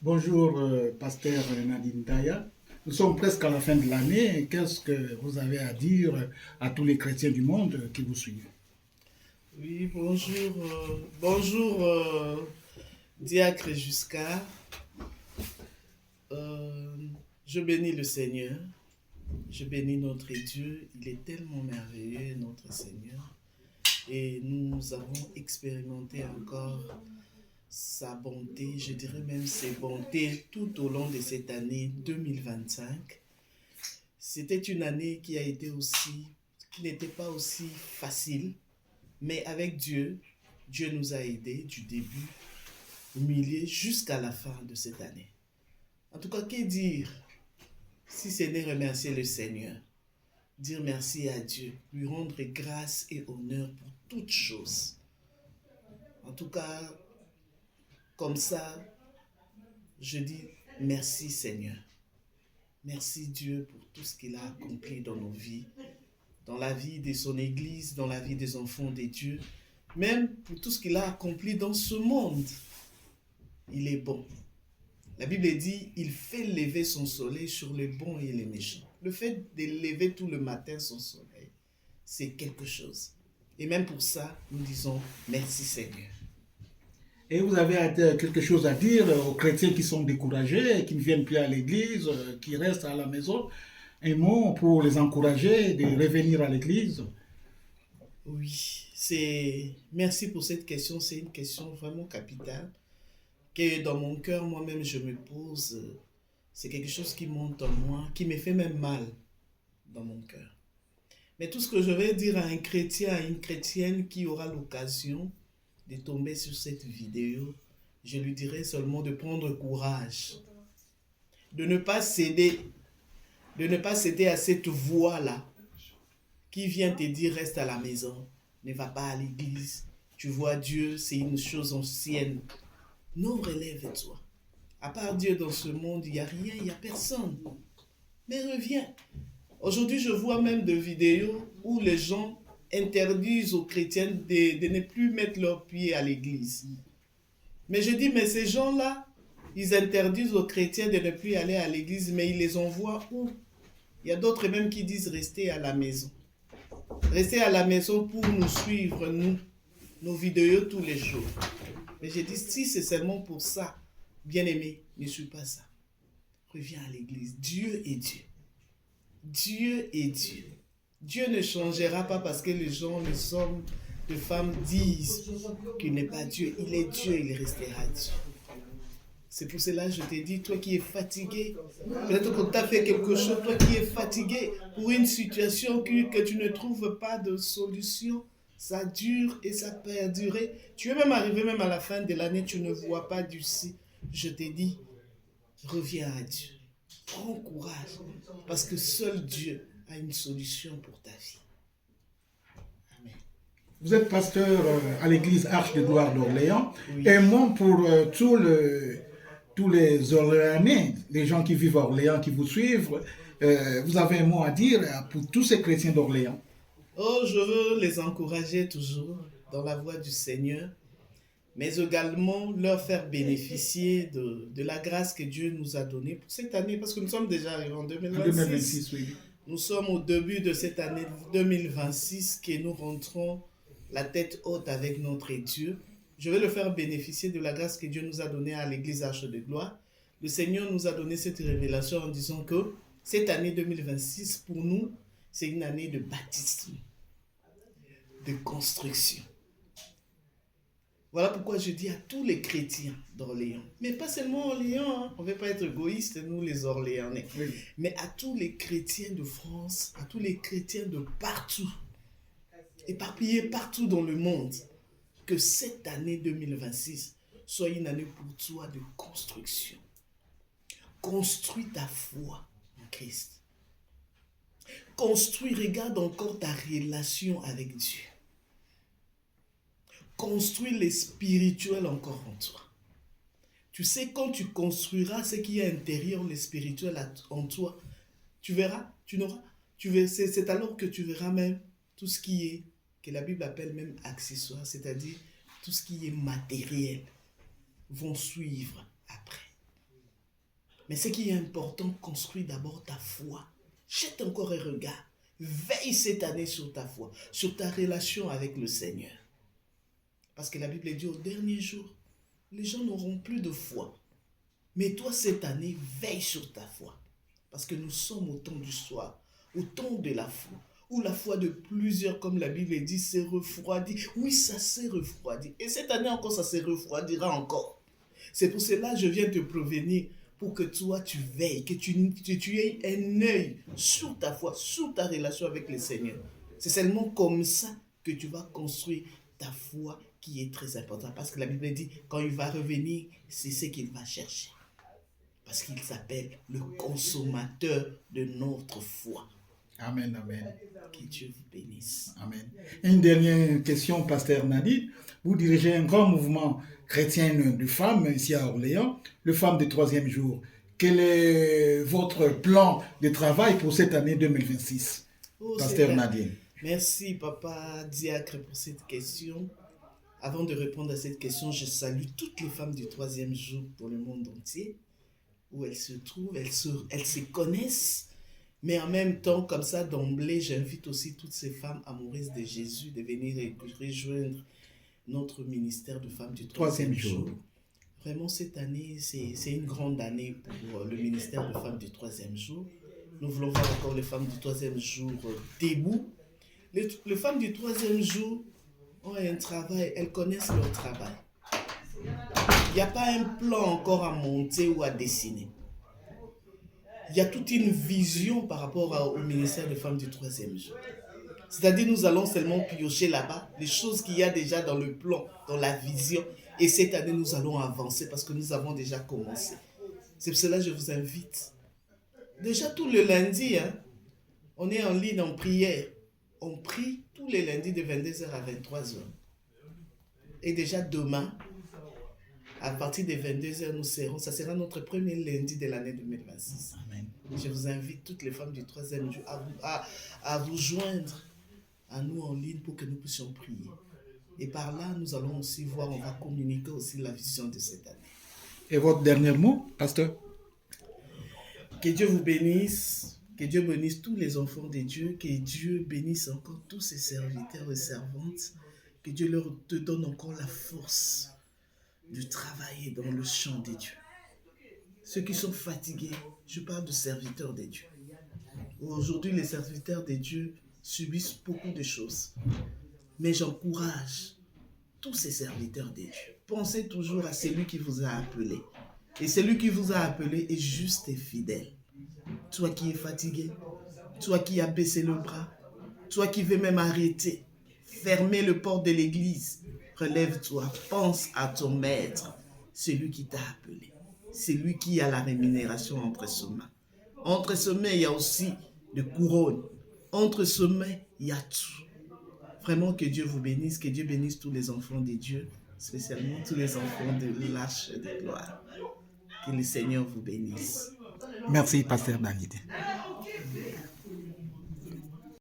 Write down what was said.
Bonjour, pasteur Nadine Daya. Nous sommes presque à la fin de l'année. Qu'est-ce que vous avez à dire à tous les chrétiens du monde qui vous suivent? Oui, bonjour, diacre Jusqu'à. Euh, je bénis le Seigneur, je bénis notre Dieu. Il est tellement merveilleux, notre Seigneur. Et nous avons expérimenté encore sa bonté, je dirais même ses bontés tout au long de cette année 2025. C'était une année qui n'était pas aussi facile, mais avec Dieu, Dieu nous a aidés du début au milieu jusqu'à la fin de cette année. En tout cas, que dire si ce n'est remercier le Seigneur, dire merci à Dieu, lui rendre grâce et honneur pour toutes choses. En tout cas, comme ça, je dis merci Seigneur. Merci Dieu pour tout ce qu'il a accompli dans nos vies, dans la vie de son Église, dans la vie des enfants de Dieu, même pour tout ce qu'il a accompli dans ce monde. Il est bon. La Bible dit, il fait lever son soleil sur les bons et les méchants. Le fait de lever tout le matin son soleil, c'est quelque chose. Et même pour ça, nous disons merci Seigneur. Et vous avez quelque chose à dire aux chrétiens qui sont découragés, qui ne viennent plus à l'église, qui restent à la maison? Un mot pour les encourager de revenir à l'église? Oui, merci pour cette question. C'est une question vraiment capitale que dans mon cœur, moi-même, je me pose. C'est quelque chose qui monte en moi, qui me fait même mal dans mon cœur. Mais tout ce que je vais dire à un chrétien, à une chrétienne qui aura l'occasion de tomber sur cette vidéo, je lui dirai seulement de prendre courage, de ne pas céder, de ne pas céder à cette voix-là qui vient te dire reste à la maison, ne va pas à l'église, tu vois Dieu, c'est une chose ancienne. Non, relève-toi. À part Dieu dans ce monde, il n'y a rien, il n'y a personne. Mais reviens. Aujourd'hui, je vois même des vidéos où les gens interdisent aux chrétiens de ne plus mettre leurs pieds à l'église. Mais je dis, mais ces gens-là, ils interdisent aux chrétiens de ne plus aller à l'église, mais ils les envoient où? Il y a d'autres même qui disent rester à la maison. Rester à la maison pour nous suivre, nous, nos vidéos tous les jours. Mais je dis, si c'est seulement pour ça, bien-aimé, ne suis pas ça. Reviens à l'église. Dieu est Dieu. Dieu est Dieu. Dieu ne changera pas parce que les gens, les hommes, les femmes disent qu'il n'est pas Dieu. Il est Dieu, il restera Dieu. C'est pour cela que je t'ai dit, toi qui es fatigué, peut-être qu'on t'a fait quelque chose, toi qui es fatigué pour une situation que tu ne trouves pas de solution, ça dure et ça perdure. Tu es même arrivé même à la fin de l'année, tu ne vois pas d'ici. Je t'ai dit, reviens à Dieu. Prends courage, parce que seul Dieu a une solution pour ta vie. Amen. Vous êtes pasteur à l'église Arche de Gloire d'Orléans. Oui. Un mot pour tous les Orléanais, les gens qui vivent à Orléans, qui vous suivent. Vous avez un mot à dire pour tous ces chrétiens d'Orléans? Oh, je veux les encourager toujours dans la voie du Seigneur, mais également leur faire bénéficier de la grâce que Dieu nous a donnée pour cette année, parce que nous sommes déjà arrivés en En 2026. 2026, oui. Nous sommes au début de cette année 2026 que nous rentrons la tête haute avec notre Dieu. Je vais le faire bénéficier de la grâce que Dieu nous a donnée à l'église Arche de Gloire. Le Seigneur nous a donné cette révélation en disant que cette année 2026, pour nous, c'est une année de baptisme, de construction. Voilà pourquoi je dis à tous les chrétiens d'Orléans, mais pas seulement Orléans, hein, on ne veut pas être égoïstes, nous les Orléanais, Oui. mais à tous les chrétiens de France, à tous les chrétiens de partout, éparpillés partout dans le monde, que cette année 2026 soit une année pour toi de construction. Construis ta foi en Christ. Construis, regarde encore ta relation avec Dieu. Construis les spirituels encore en toi. Tu sais, quand tu construiras ce qui est intérieur, les spirituels en toi, tu verras, c'est alors que tu verras même tout ce qui est, que la Bible appelle même accessoire, c'est-à-dire tout ce qui est matériel, vont suivre après. Mais ce qui est important, construis d'abord ta foi. Jette encore un regard. Veille cette année sur ta foi, sur ta relation avec le Seigneur. Parce que la Bible dit au dernier jour, les gens n'auront plus de foi. Mais toi, cette année, veille sur ta foi. Parce que nous sommes au temps du soir, au temps de la foi, où la foi de plusieurs, comme la Bible dit, s'est refroidie. Oui, ça s'est refroidi. Et cette année encore, ça se refroidira encore. C'est pour cela que je viens te prévenir, pour que toi, tu veilles, que tu aies un œil sur ta foi, sur ta relation avec le Seigneur. C'est seulement comme ça que tu vas construire ta foi qui est très importante. Parce que la Bible dit, quand il va revenir, c'est ce qu'il va chercher. Parce qu'il s'appelle le consommateur de notre foi. Amen, amen. Que Dieu vous bénisse. Amen. Une dernière question, Pasteur Nadine. Vous dirigez un grand mouvement chrétien de femmes ici à Orléans, le Femmes du troisième jour. Quel est votre plan de travail pour cette année 2026, Pasteur Nadine? Merci, Papa Diacre, pour cette question. Avant de répondre à cette question, je salue toutes les femmes du troisième jour dans le monde entier, où elles se trouvent, elles se connaissent. Mais en même temps, comme ça, d'emblée, j'invite aussi toutes ces femmes amoureuses de Jésus de venir rejoindre notre ministère de femmes du troisième jour. Vraiment, cette année, c'est une grande année pour le ministère de femmes du troisième jour. Nous voulons voir encore les femmes du troisième jour debout. Les femmes du troisième jour ont un travail, elles connaissent leur travail. Il n'y a pas un plan encore à monter ou à dessiner. Il y a toute une vision par rapport au ministère des femmes du troisième jour. C'est-à-dire, nous allons seulement piocher là-bas les choses qu'il y a déjà dans le plan, dans la vision. Et cette année, nous allons avancer parce que nous avons déjà commencé. C'est pour cela que je vous invite. Déjà, tout le lundi, on est en ligne en prière. On prie tous les lundis de 22h à 23h. Et déjà demain, à partir de 22h, nous serons. Ça sera notre premier lundi de l'année 2026. Amen. Je vous invite toutes les femmes du troisième jour à vous joindre à nous en ligne pour que nous puissions prier. Et par là, nous allons aussi voir, on va communiquer aussi la vision de cette année. Et votre dernier mot, pasteur? Que Dieu vous bénisse, que Dieu bénisse tous les enfants de Dieu, que Dieu bénisse encore tous ses serviteurs et servantes, que Dieu leur te donne encore la force de travailler dans le champ de Dieu. Ceux qui sont fatigués, je parle de serviteurs de Dieu. Aujourd'hui, les serviteurs de Dieu subissent beaucoup de choses. Mais j'encourage tous ces serviteurs de Dieu. Pensez toujours à celui qui vous a appelé. Et celui qui vous a appelé est juste et fidèle. Toi qui es fatigué, toi qui as baissé le bras, toi qui veux même arrêter, fermer le port de l'église, relève-toi, pense à ton maître, celui qui t'a appelé. C'est lui qui a la rémunération entre ses mains. Entre ses mains, il y a aussi de couronnes. Entre ses mains, il y a tout. Vraiment que Dieu vous bénisse, que Dieu bénisse tous les enfants de Dieu, spécialement tous les enfants de l'Arche de gloire. Que le Seigneur vous bénisse. Merci, pasteur David.